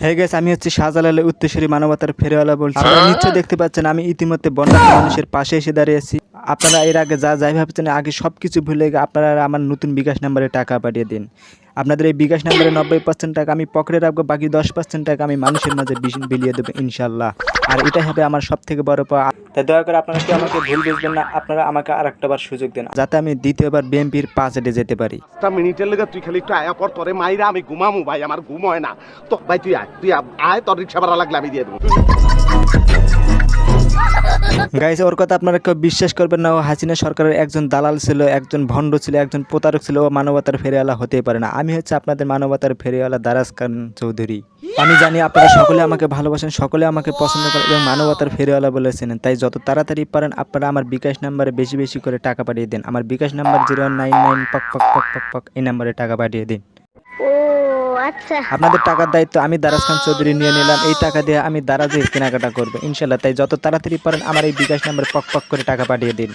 হ্যাঁ গাইস, আমি হচ্ছে শাহজালালের উত্তরসূরি মানবতার ফেরিওয়ালা বলছি। আপনারা নিশ্চয় দেখতে পাচ্ছেন আমি ইতিমধ্যে বন্যার্ত মানুষের পাশে এসে দাঁড়িয়েছি। আপনারা এর আগে যাই ভাবছেন আগে সব কিছু ভুলে গিয়ে আপনারা আমার নতুন বিকাশ নাম্বারে টাকা পাঠিয়ে দিন। আপনাদের এই বিকাশ নাম্বারে 90% টাকা আমি পকেটে রাখবো, বাকি 10% টাকা আমি মানুষের মাঝে বিলিয়ে দেবো ইনশাল্লাহ। আর এটাই হবে আমার সব থেকে বড় পাওয়া। তাই দয়া করে আপনারা কেউ আমাকে ভুল বুঝবেন না, আপনারা আমাকে আরেকটাবার সুযোগ দেন যাতে আমি দ্বিতীয়বার বিএনপির পাঁচে যেতে পারি। মিনিটের লেগে তুই খালি একটু আয়া পর তোরে মাইরা আমি ঘুমামু ভাই, আমার ঘুম হয় না তো ভাই। তুই আয় তোর রিক্সা ভাড়া লাগলে আমি দিয়ে দেবো। গাইস, ওর কথা আপনারা কেউ বিশ্বাস করবেন না। ও হাসিনা সরকারের একজন দালাল ছিল, একজন ভণ্ড ছিল, একজন প্রতারক ছিল। ও মানবতার ফেরিওয়ালা হতেই পারে না। আমি হচ্ছে আপনাদের মানবতার ফেরিওয়ালা দারাজ খান চৌধুরী। আমি জানি আপনারা সকলে আমাকে ভালোবাসেন, সকলে আমাকে পছন্দ করেন এবং মানবতার ফেরিওয়ালা বলেছেন। তাই যত তাড়াতাড়ি পারেন আপনারা আমার বিকাশ নাম্বারে বেশি বেশি করে টাকা পাঠিয়ে দিন। আমার বিকাশ নাম্বার 099 এই নাম্বারে টাকা পাঠিয়ে দিন। আপনাদের টাকার দায়িত্ব আমি দারাজ খান চৌধুরী নিয়ে নিলাম। এই টাকা দিয়ে আমি দারাজে কেনাকাটা করবো ইনশাল্লাহ। তাই যত তাড়াতাড়ি পারেন আমার এই বিকাশ নাম্বারে পক করে টাকা পাঠিয়ে দিন।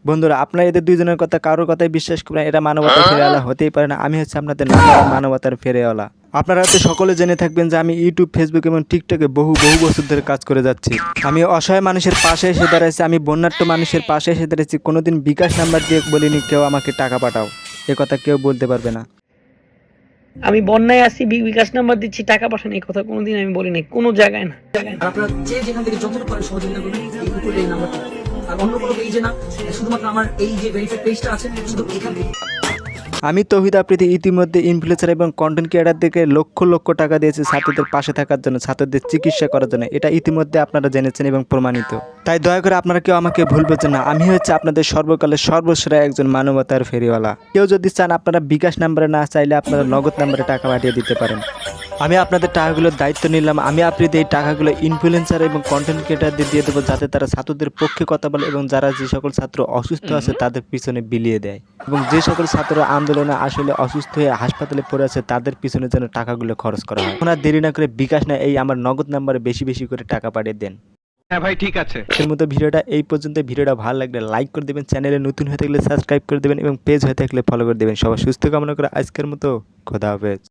বন্ধুরা, আপনারা এদের দুইজনের কথা কারোর কথাই বিশ্বাস করেন, এটা মানবতার ফেরিওয়ালা হতেই পারে না। আমি হচ্ছে আপনাদের মানবতার ফেরিওয়ালা। আপনারা হয়তো সকলে জেনে থাকবেন যে আমি ইউটিউব, ফেসবুক এবং টিকটকে বহু বছর ধরে কাজ করে যাচ্ছি। আমি অসহায় মানুষের পাশে এসে দাঁড়াইছি, আমি বন্যাঢ্য মানুষের পাশে এসে দাঁড়াইছি। কোনোদিন বিকাশ নাম্বার দিয়ে বলিনি কেউ আমাকে টাকা পাঠাও, এ কথা কেউ বলতে পারবে না। আমি বন্যায় আসি, বিকাশ নাম্বার দিচ্ছি, টাকা পাঠান, এই কথা কোনোদিন আমি বলি নাই, কোনো জায়গায় না। আপনারা যে যেখান থেকে যতটুকু পারেন সহযোগিতা করবেন এই উপরে এই নাম্বারটা। আর অন্য কোনো পেজে না, শুধুমাত্র আমার এই যে ভেরিফাইড পেজটা আছে শুধু এখান থেকে। আমি তৌহিদ আফ্রিদি ইতিমধ্যে ইনফ্লুয়েন্সার এবং কন্টেন্ট ক্রিয়েটারদেরকে লক্ষ টাকা দিয়েছি ছাত্রদের পাশে থাকার জন্য, ছাত্রদের চিকিৎসা করার জন্য। এটা ইতিমধ্যে আপনারা জেনেছেন এবং প্রমাণিত। তাই দয়া করে আপনারা কেউ আমাকে ভুল বুঝছেন না। আমি হচ্ছে আপনাদের সর্বকালের সর্বশ্রেষ্ঠ একজন মানবতার ফেরিওয়ালা। কেউ যদি চান আপনারা বিকাশ নাম্বারে না চাইলে আপনারা নগদ নাম্বারে টাকা পাঠিয়ে দিতে পারেন। আমি আপনাদের টাকাগুলোর দায়িত্ব নিলাম। আমি আফ্রিদি এই টাকাগুলো ইনফ্লুয়েন্সার এবং কন্টেন্ট ক্রিয়েটারদের দিয়ে দেবো, যাতে তারা ছাত্রদের পক্ষে কথা বলে এবং যারা যে সকল ছাত্র অসুস্থ আছে তাদের পিছনে বিলিয়ে দেয়, এবং যে সকল ছাত্র আন্দোলনে আসলে অসুস্থ হয়ে হাসপাতালে পড়ে আছে তাদের পিছনে যেন টাকাগুলো খরচ করা হয়। ওনার দেরি না করে বিকাশ না এই আমার নগদ নাম্বারে বেশি করে টাকা পাঠিয়ে দেন। হ্যাঁ ভাই, ঠিক আছে। এর মতো ভিডিওটা এই পর্যন্ত। ভিডিওটা ভালো লাগলে লাইক করে দেবেন, চ্যানেলে নতুন হয়ে থাকলে সাবস্ক্রাইব করে দেবেন এবং পেজ হয়ে থাকলে ফলো করে দেবেন। সবাই সুস্থ কামনা করে আজকের মতো খোদা হাফেজ।